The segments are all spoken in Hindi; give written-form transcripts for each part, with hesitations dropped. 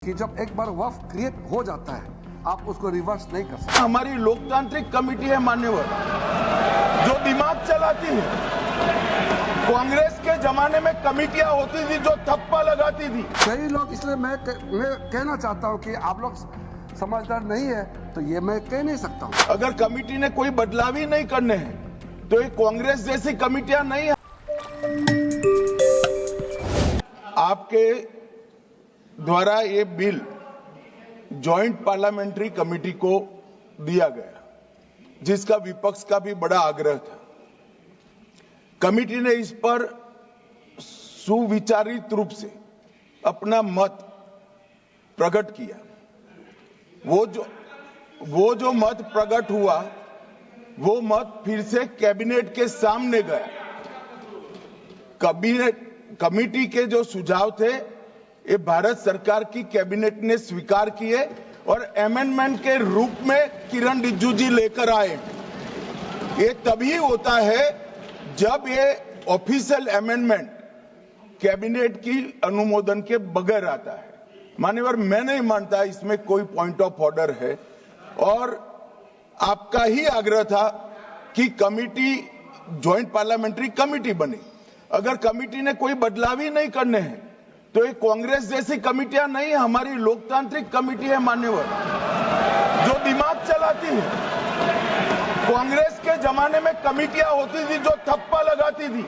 कि जब एक बार वक्फ क्रिएट हो जाता है आप उसको रिवर्स नहीं कर सकते। हमारी लोकतांत्रिक कमेटी है मान्यवर, जो दिमाग चलाती है। कांग्रेस के जमाने में कमेटियां होती थी जो थप्पा लगाती थी। कई लोग, इसलिए मैं कहना चाहता हूं कि आप लोग समझदार नहीं है तो ये मैं कह नहीं सकता हूं। अगर कमेटी ने कोई बदलाव ही नहीं करने हैं तो ये कांग्रेस जैसी कमेटियां नहीं है। आपके द्वारा ये बिल जॉइंट पार्लियामेंट्री कमेटी को दिया गया, जिसका विपक्ष का भी बड़ा आग्रह था। कमेटी ने इस पर सुविचारित रूप से अपना मत प्रकट किया। वो जो मत प्रकट हुआ, वो मत फिर से कैबिनेट के सामने गया। कमेटी के जो सुझाव थे ये भारत सरकार की कैबिनेट ने स्वीकार किए और अमेंडमेंट के रूप में किरण रिजिजू जी लेकर आए। ये तभी होता है जब ये ऑफिशियल अमेंडमेंट कैबिनेट की अनुमोदन के बगैर आता है। मान्यवर, मैं नहीं मानता इसमें कोई पॉइंट ऑफ ऑर्डर है और आपका ही आग्रह था कि कमेटी ज्वाइंट पार्लियामेंट्री कमेटी बने। अगर कमेटी ने कोई बदलाव ही नहीं करने हैं तो ये कांग्रेस जैसी कमेटियां नहीं, हमारी लोकतांत्रिक कमेटी है मान्यवर, जो दिमाग चलाती है। कांग्रेस के जमाने में कमेटियां होती थी जो थप्पा लगाती थी।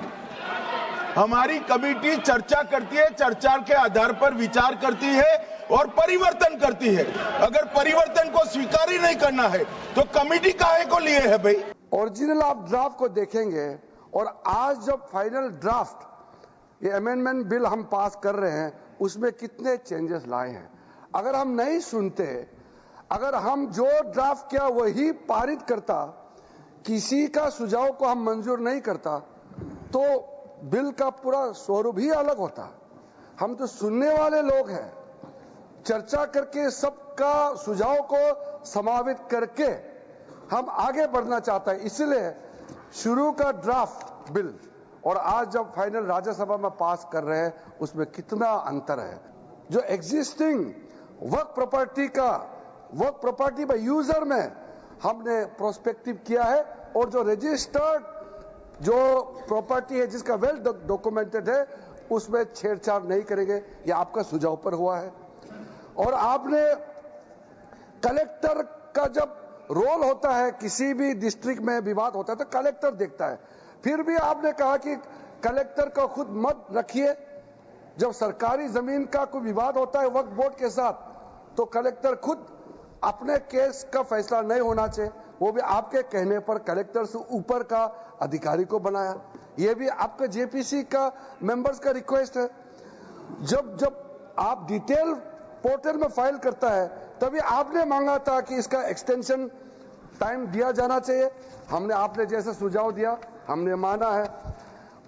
हमारी कमेटी चर्चा करती है, चर्चा के आधार पर विचार करती है और परिवर्तन करती है। अगर परिवर्तन को स्वीकार ही नहीं करना है तो कमेटी काहे को लिए है भाई? ओरिजिनल आप ड्राफ्ट को देखेंगे और आज जब फाइनल ड्राफ्ट ये अमेंडमेंट बिल हम पास कर रहे हैं उसमें कितने चेंजेस लाए हैं। अगर हम नहीं सुनते, अगर हम जो ड्राफ्ट किया वही पारित करता, किसी का सुझाव को हम मंजूर नहीं करता तो बिल का पूरा स्वरूप ही अलग होता। हम तो सुनने वाले लोग हैं, चर्चा करके सबका सुझाव को समावित करके हम आगे बढ़ना चाहते हैं। इसलिए शुरू का ड्राफ्ट बिल और आज जब फाइनल राज्यसभा में पास कर रहे हैं उसमें कितना अंतर है। जो existing work property by user में हमने प्रोस्पेक्टिव किया है और जो रजिस्टर्ड जो प्रॉपर्टी है जिसका वेल डॉक्यूमेंटेड है उसमें छेड़छाड़ नहीं करेंगे। ये आपका सुझाव पर हुआ है। और आपने कलेक्टर का जब रोल होता है, किसी भी डिस्ट्रिक्ट में विवाद होता है तो कलेक्टर देखता है, फिर भी आपने कहा कि कलेक्टर का खुद मत रखिए। जब सरकारी जमीन का कोई विवाद होता है वक्फ बोर्ड के साथ तो कलेक्टर खुद अपने केस का फैसला नहीं होना चाहिए, वो भी आपके कहने पर कलेक्टर से ऊपर का अधिकारी को बनाया। ये भी आपका जेपीसी का मेंबर्स का रिक्वेस्ट है। जब आप डिटेल पोर्टल में फाइल करता है तभी आपने मांगा था कि इसका एक्सटेंशन टाइम दिया जाना चाहिए। हमने आपने जैसे सुझाव दिया हमने माना है।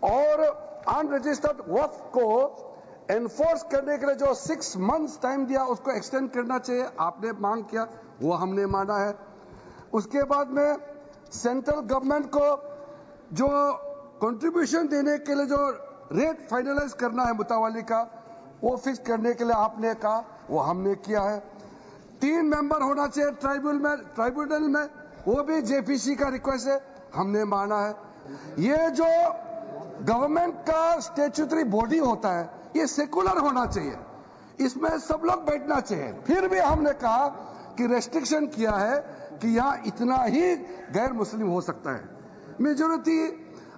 और अनरजिस्टर्ड वक्फ को एनफोर्स करने के लिए जो 6 मंथ्स टाइम दिया उसको एक्सटेंड करना चाहिए, आपने मांग किया, वो हमने माना है। उसके बाद में सेंट्रल गवर्नमेंट को जो कंट्रीब्यूशन देने के लिए जो रेट फाइनलाइज करना है मुतावाली का, वो फिक्स करने के लिए आपने कहा, वो हमने किया है। 3 मेंबर होना चाहिए ट्राइब्यूनल में, वो भी जेपीसी का रिक्वेस्ट है, हमने माना है। ये जो गवर्नमेंट का स्टैट्यूटरी बॉडी होता है ये सेकुलर होना चाहिए, इसमें सब लोग बैठना चाहिए। फिर भी हमने कहा कि रेस्ट्रिक्शन किया है कि यहाँ इतना ही गैर मुस्लिम हो सकता है। मेजोरिटी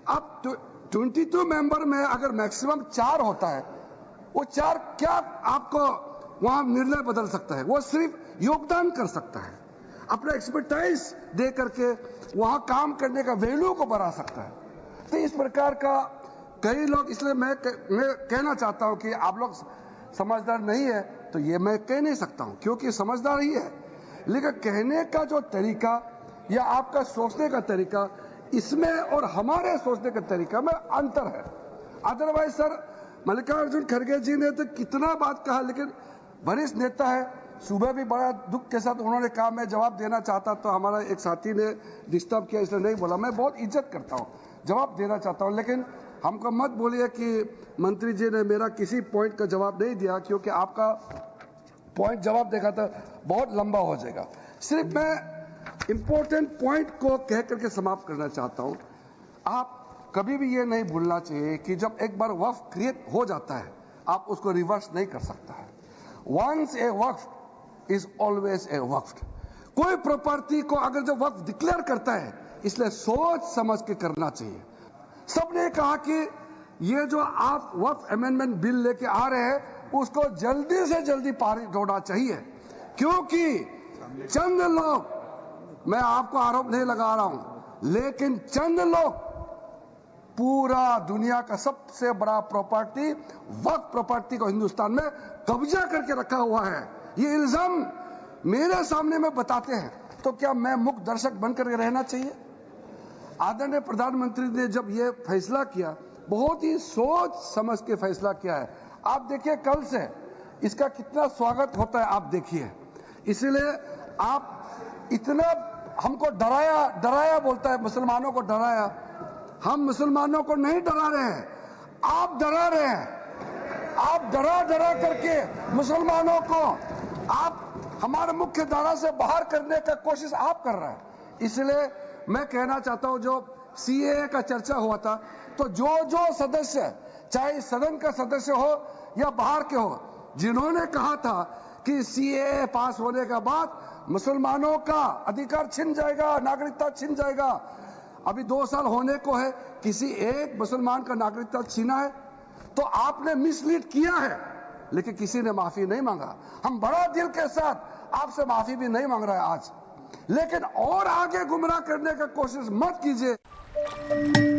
अब 22 मेंबर में अगर मैक्सिमम 4 होता है, वो 4 क्या आपको वहां निर्णय बदल सकता है? वो सिर्फ योगदान कर सकता है, अपना एक्सपर्टाइज दे करके वहां काम करने का वैल्यू को बढ़ा सकता है। तो इस प्रकार का कई लोग, इसलिए मैं कहना चाहता हूं कि आप लोग समझदार नहीं है तो ये मैं कह नहीं सकता हूं, क्योंकि समझदार ही है, लेकिन कहने का जो तरीका या आपका सोचने का तरीका, इसमें और हमारे सोचने का तरीका में अंतर है। अदरवाइज सर मल्लिकार्जुन खड़गे जी ने तो कितना बात कहा, लेकिन वरिष्ठ नेता है, सुबह भी बड़ा दुख के साथ उन्होंने कहा मैं जवाब देना चाहता, तो हमारा एक साथी ने डिस्टर्ब किया इसलिए नहीं बोला। मैं बहुत इज्जत करता हूं, जवाब देना चाहता हूं, लेकिन हमको मत बोलिए कि मंत्री जी ने मेरा किसी पॉइंट का जवाब नहीं दिया, क्योंकि आपका पॉइंट जवाब देगा तो बहुत लंबा हो जाएगा। सिर्फ मैं इंपॉर्टेंट पॉइंट को कह करके समाप्त करना चाहता हूं। आप कभी भी ये नहीं भूलना चाहिए कि जब एक बार वक्फ क्रिएट हो जाता है आप उसको रिवर्स नहीं कर सकता है। Once a waqf is always a waqf. कोई प्रॉपर्टी को अगर जो वक्फ डिक्लेयर करता है इसलिए सोच समझ के करना चाहिए। सबने कहा कि ये जो आप वक्फ अमेंडमेंट बिल लेके आ रहे हैं उसको जल्दी से जल्दी पारित होना चाहिए, क्योंकि चंद लोग, मैं आपको आरोप नहीं लगा रहा हूं, लेकिन चंद लोग पूरा दुनिया का सबसे बड़ा प्रॉपर्टी वक्फ प्रॉपर्टी को हिंदुस्तान में कब्जा करके रखा हुआ है। ये इल्जाम मेरे सामने में बताते हैं तो क्या मैं मुक्त दर्शक बनकर रहना चाहिए? आदरणीय प्रधानमंत्री ने जब ये फैसला किया बहुत ही सोच समझ के फैसला किया है। आप देखिए कल से इसका कितना स्वागत होता है, आप देखिए। इसलिए आप इतना हमको डराया बोलता है, मुसलमानों को डराया। हम मुसलमानों को नहीं डरा रहे हैं, आप डरा रहे हैं। आप डरा करके मुसलमानों को आप हमारे मुख्य धारा से बाहर करने का कोशिश आप कर रहे हैं। इसलिए मैं कहना चाहता हूं, जो सीएए का चर्चा हुआ था तो जो सदस्य, चाहे सदन का सदस्य हो या बाहर के हो, जिन्होंने कहा था कि सीएए पास होने के बाद मुसलमानों का अधिकार छिन जाएगा, नागरिकता छिन जाएगा, अभी 2 साल होने को है, किसी एक मुसलमान का नागरिकता छीना है तो आपने मिसलीड किया है, लेकिन किसी ने माफी नहीं मांगा। हम बड़ा दिल के साथ आपसे माफी भी नहीं मांग रहे हैं आज, लेकिन और आगे गुमराह करने का कोशिश मत कीजिए।